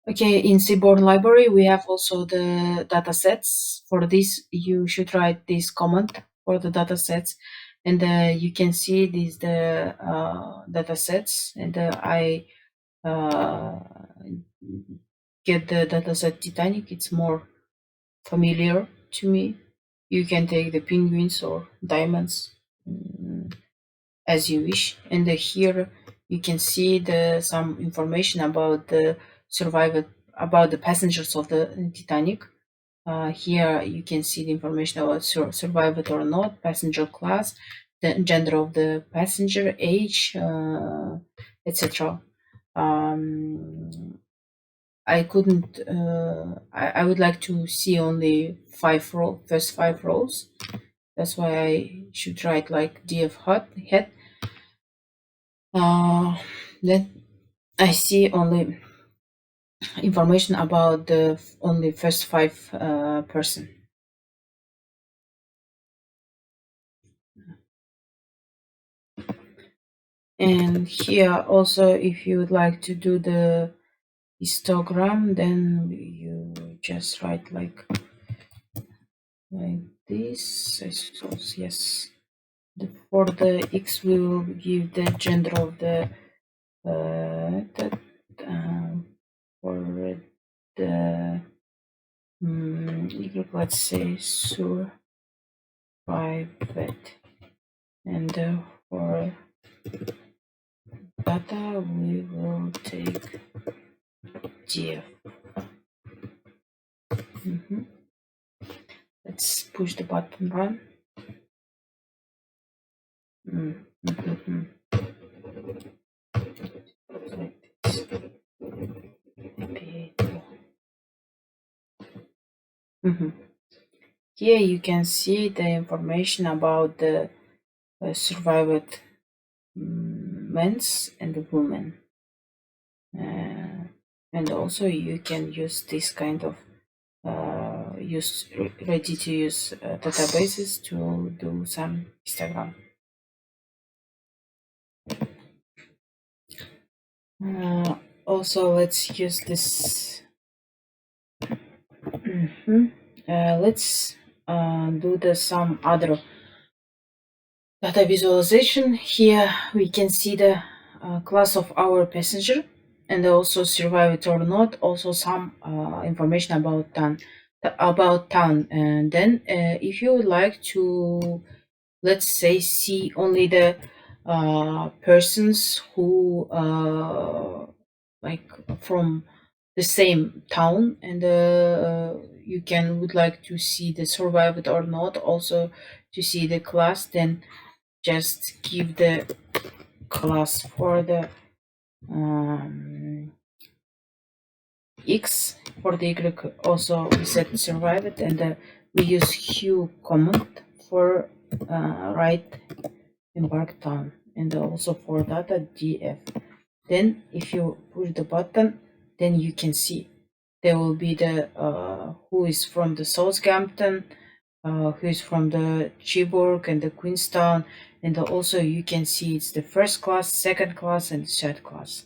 Okay, in seaborn library, we have also the data sets. For this, you should write this command for the data sets, and you can see these the data sets, and I get the data set Titanic. It's more familiar to me. You can take the penguins or diamonds as you wish, and here you can see some information about the survivor, about the passengers of the Titanic. Here you can see the information about survived or not, passenger class, the gender of the passenger, age, etc. I couldn't. I would like to see only first 5 rows. That's why I should write like DF head. Then I see only information about the only first 5 person. And here also, if you would like to do the histogram, then you just write like this. I suppose, yes. For the X, we will give the gender of the for the let's say survived, and for data we will take GF. Let's push the button run. Here you can see the information about the survived men and the women, and also you can use this kind of ready-to-use databases to do some histogram. Also, let's use this. Let's do some other data visualization. Here we can see the class of our passenger, and also survived or not. Also some information about town. And then if you would like to, let's say, see only the persons who like from the same town, and you would like to see the survived or not, also to see the class, then just give the class for the X. For the Y also we set survived, and we use hue command for right embark town, and also for data DF. Then if you push the button, then you can see there will be the who is from the Southampton, who is from the Cherbourg and the Queenstown, and also you can see it's the first class, second class, and third class.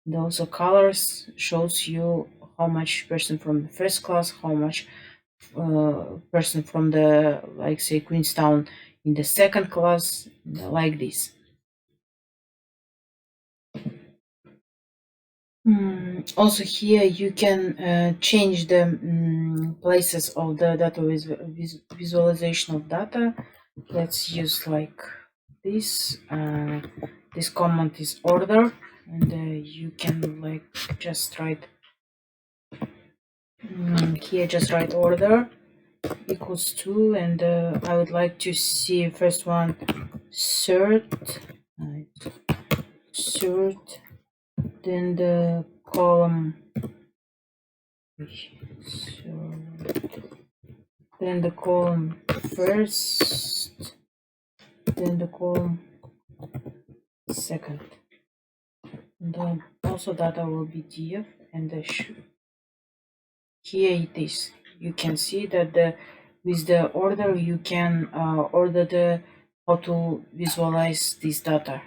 And also colors shows you how much person from the first class, how much person from the, like, say, Queenstown in the second class, like this. Also here you can change the places of the data visualization of data. Let's use like this. This command is order, and you can like just write here, just write order equals 2, and I would like to see first one sort, then the column, then the column first, then the column second, and then also data will be DF, and here it is. You can see that with the order you can order how to visualize this data.